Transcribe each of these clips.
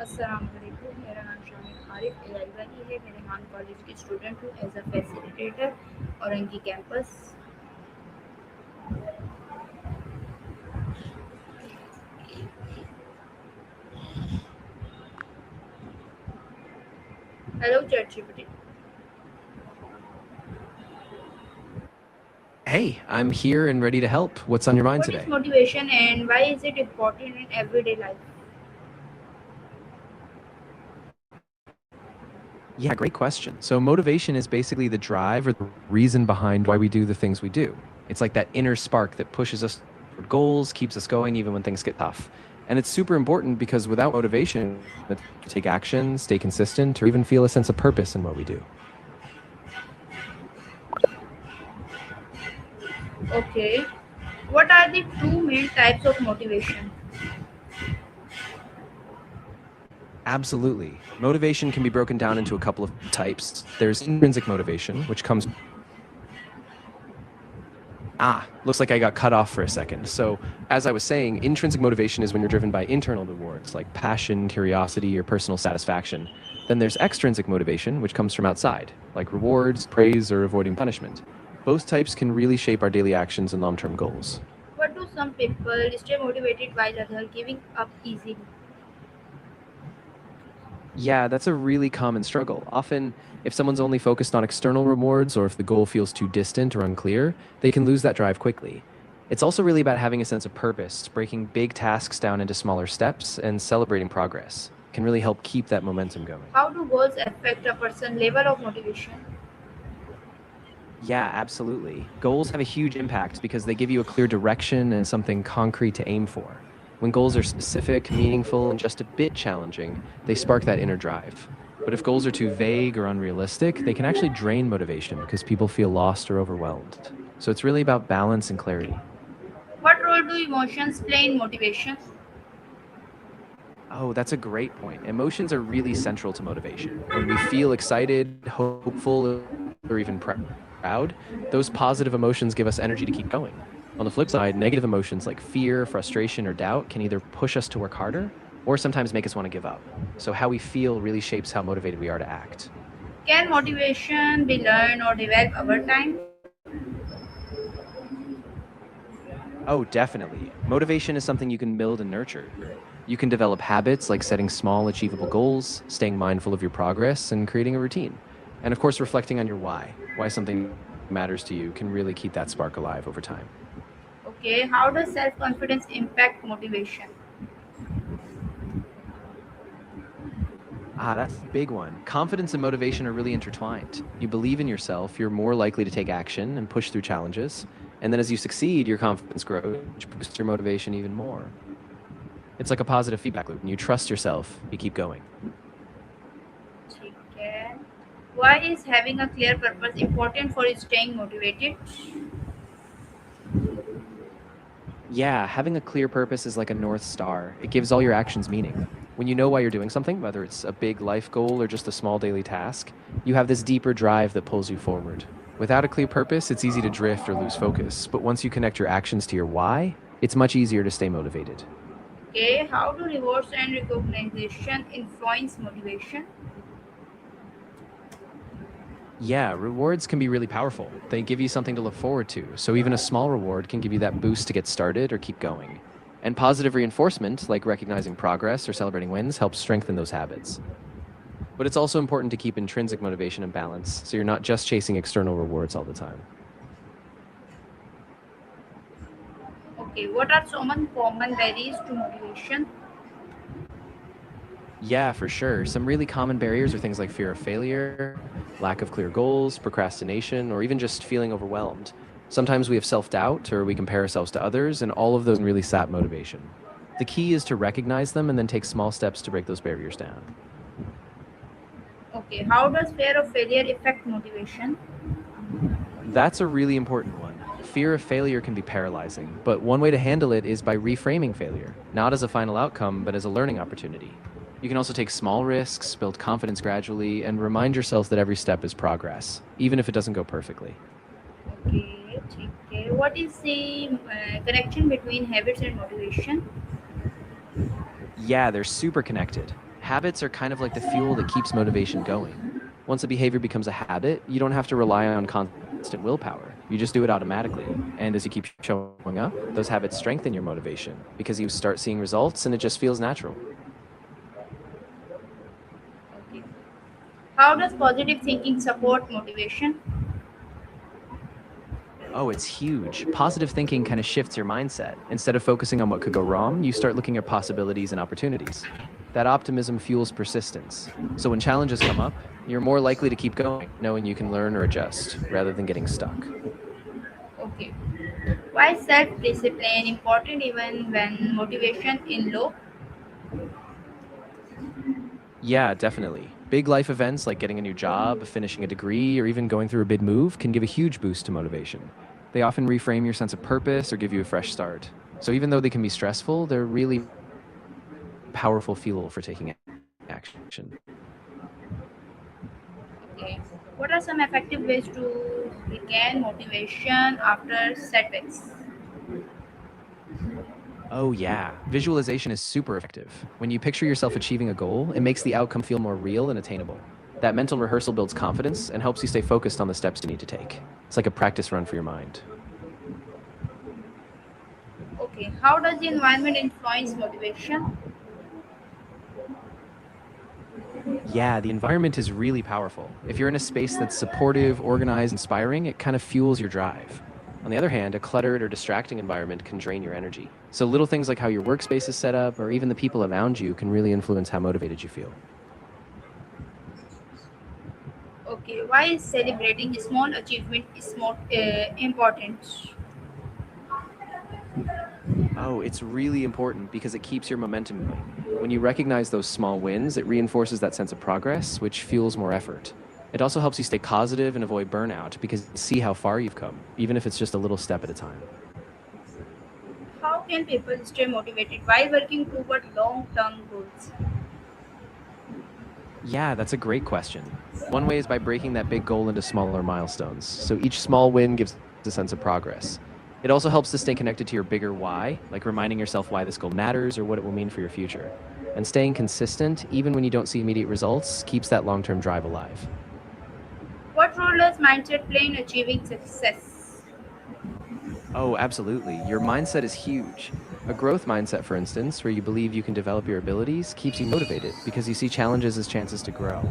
अस्सलाम वालेकुम, मेरा नाम शामिल आरिफ एआई वाली है। मैं रेहान कॉलेज की स्टूडेंट हूँ as a facilitator Orangi campus. Hello chat GPT, Hey, I'm here and ready to help. What's on your mind what is today? motivation and why is it important in everyday life? Yeah, great question. So, motivation is basically the drive or the reason behind why we do the things we do. It's like that inner spark that pushes us toward goals, keeps us going even when things get tough. And it's super important because without motivation, it's hard to take action, stay consistent, or even feel a sense of purpose in what we do. Okay, what are the two main types of motivation? Absolutely. Motivation can be broken down into a couple of types. There's intrinsic motivation, which comes. Looks like I got cut off for a second. So, as I was saying, intrinsic motivation is when you're driven by internal rewards like passion, curiosity, or personal satisfaction. Then there's extrinsic motivation, which comes from outside, like rewards, praise, or avoiding punishment. Both types can really shape our daily actions and long term goals. What do some people stay motivated while others giving up easily? Yeah, that's a really common struggle. Often, if someone's only focused on external rewards or if the goal feels too distant or unclear, they can lose that drive quickly. It's also really about having a sense of purpose, breaking big tasks down into smaller steps, and celebrating progress can really help keep that momentum going. How do goals affect a person's level of motivation? Yeah, absolutely. Goals have a huge impact because they give you a clear direction and something concrete to aim for. When goals are specific, meaningful, and just a bit challenging, they spark that inner drive. But if goals are too vague or unrealistic, they can actually drain motivation because people feel lost or overwhelmed. So it's really about balance and clarity. What role do emotions play in motivation? Oh, that's a great point. Emotions are really central to motivation. When we feel excited, hopeful, or even proud, those positive emotions give us energy to keep going. On the flip side, negative emotions like fear, frustration, or doubt can either push us to work harder or sometimes make us want to give up. So, how we feel really shapes how motivated we are to act. Can motivation be learned or developed over time? Oh, definitely. Motivation is something you can build and nurture. You can develop habits like setting small, achievable goals, staying mindful of your progress, and creating a routine. And of course, reflecting on your why something matters to you, can really keep that spark alive over time. Okay, how does self confidence impact motivation? That's a big one. Confidence and motivation are really intertwined. You believe in yourself, you're more likely to take action and push through challenges. And then as you succeed, your confidence grows, which boosts your motivation even more. It's like a positive feedback loop. When you trust yourself, you keep going. ठीक है. Why is having a clear purpose important for staying motivated? Yeah, having a clear purpose is like a North Star. It gives all your actions meaning. When you know why you're doing something, whether it's a big life goal or just a small daily task, you have this deeper drive that pulls you forward. Without a clear purpose, it's easy to drift or lose focus. But once you connect your actions to your why, it's much easier to stay motivated. Okay, how do rewards and recognition influence motivation? Yeah, rewards can be really powerful. They give you something to look forward to. So even a small reward can give you that boost to get started or keep going. And positive reinforcement, like recognizing progress or celebrating wins, helps strengthen those habits. But it's also important to keep intrinsic motivation in balance so you're not just chasing external rewards all the time. Okay, what are some common barriers to motivation? Yeah, for sure. Some really common barriers are things like fear of failure, lack of clear goals, procrastination, or even just feeling overwhelmed. Sometimes we have self doubt or we compare ourselves to others, and all of those can really sap motivation. The key is to recognize them and then take small steps to break those barriers down. Okay, how does fear of failure affect motivation? That's a really important one. Fear of failure can be paralyzing, but one way to handle it is by reframing failure, not as a final outcome, but as a learning opportunity. You can also take small risks, build confidence gradually, and remind yourself that every step is progress, even if it doesn't go perfectly. Okay, ठीक है. What is the connection between habits and motivation? Yeah, they're super connected. Habits are kind of like the fuel that keeps motivation going. Once a behavior becomes a habit, you don't have to rely on constant willpower. You just do it automatically. And as you keep showing up, those habits strengthen your motivation because you start seeing results and it just feels natural. Okay. How does positive thinking support motivation? Oh, it's huge. Positive thinking kind of shifts your mindset. Instead of focusing on what could go wrong, you start looking at possibilities and opportunities. That optimism fuels persistence. So when challenges come up, you're more likely to keep going, knowing you can learn or adjust rather than getting stuck. Okay. Why is self-discipline important even when motivation is low? Yeah, definitely. Big life events like getting a new job, finishing a degree, or even going through a big move can give a huge boost to motivation. They often reframe your sense of purpose or give you a fresh start. So even though they can be stressful, they're really powerful fuel for taking action. Okay. What are some effective ways to regain motivation after setbacks? Oh, yeah. Visualization is super effective. When you picture yourself achieving a goal, it makes the outcome feel more real and attainable. That mental rehearsal builds confidence and helps you stay focused on the steps you need to take. It's like a practice run for your mind. Okay. How does the environment influence motivation? Yeah, the environment is really powerful. If you're in a space that's supportive, organized, inspiring, it kind of fuels your drive. On the other hand, a cluttered or distracting environment can drain your energy. So little things like how your workspace is set up or even the people around you can really influence how motivated you feel. Okay. Why is celebrating small achievement is more important? Oh, it's really important because it keeps your momentum going. When you recognize those small wins, it reinforces that sense of progress, which fuels more effort. It also helps you stay positive and avoid burnout because you see how far you've come, even if it's just a little step at a time. How can people stay motivated while working toward long-term goals? Yeah, that's a great question. One way is by breaking that big goal into smaller milestones. So each small win gives a sense of progress. It also helps to stay connected to your bigger why, like reminding yourself why this goal matters or what it will mean for your future. And staying consistent, even when you don't see immediate results, keeps that long term drive alive. What role does mindset play in achieving success? Oh, absolutely. Your mindset is huge. A growth mindset, for instance, where you believe you can develop your abilities, keeps you motivated because you see challenges as chances to grow.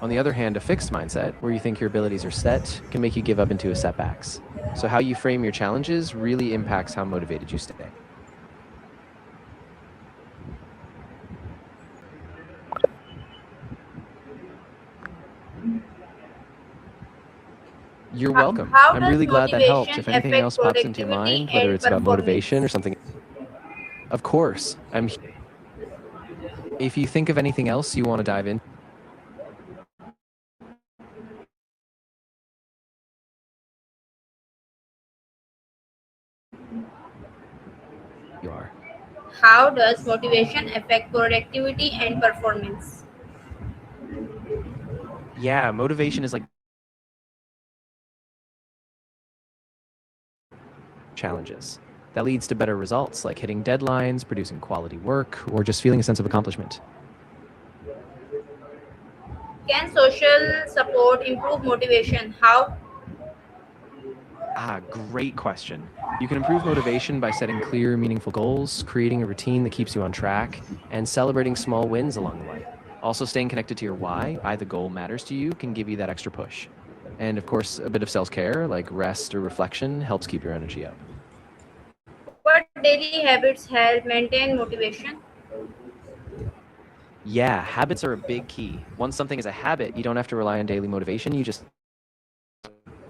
On the other hand, a fixed mindset, where you think your abilities are set, can make you give up into setbacks. So, how you frame your challenges really impacts how motivated you stay. You're welcome. How I'm does really glad that helped. motivation If anything affect else pops into your productivity mind, whether and it's about motivation or performance? something, of course, if you think of anything else you want to dive in, you are. How does motivation affect productivity and performance? Yeah, motivation is like challenges. That leads to better results like hitting deadlines, producing quality work, or just feeling a sense of accomplishment. Can social support improve motivation? How? Ah, great question. You can improve motivation by setting clear, meaningful goals, creating a routine that keeps you on track, and celebrating small wins along the way. Also, staying connected to your why the goal matters to you, can give you that extra push. And of course, a bit of self care, like rest or reflection, helps keep your energy up. What daily habits help maintain motivation? Yeah, habits are a big key. Once something is a habit, you don't have to rely on daily motivation. You just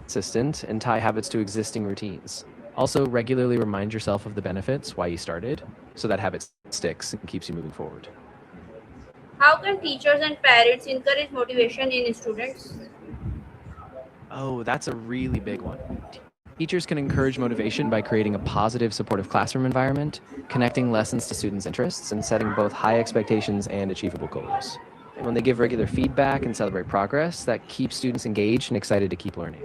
consistent and tie habits to existing routines. Also, regularly remind yourself of the benefits, why you started, so that habit sticks and keeps you moving forward. How can teachers and parents encourage motivation in students? Oh, that's a really big one. Teachers can encourage motivation by creating a positive, supportive classroom environment, connecting lessons to students' interests, and setting both high expectations and achievable goals. And when they give regular feedback and celebrate progress, that keeps students engaged and excited to keep learning.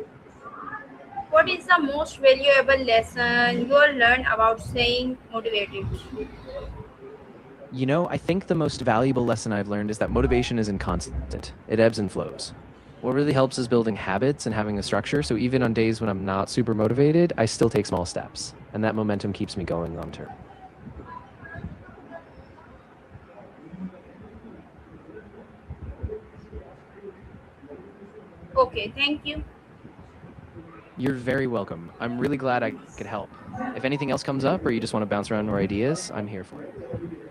What is the most valuable lesson you have learned about staying motivated? I think the most valuable lesson I've learned is that motivation isn't constant. It ebbs and flows. What really helps is building habits and having a structure. So even on days when I'm not super motivated, I still take small steps. And that momentum keeps me going long term. Okay, thank you. You're very welcome. I'm really glad I could help. If anything else comes up or you just want to bounce around more ideas, I'm here for it.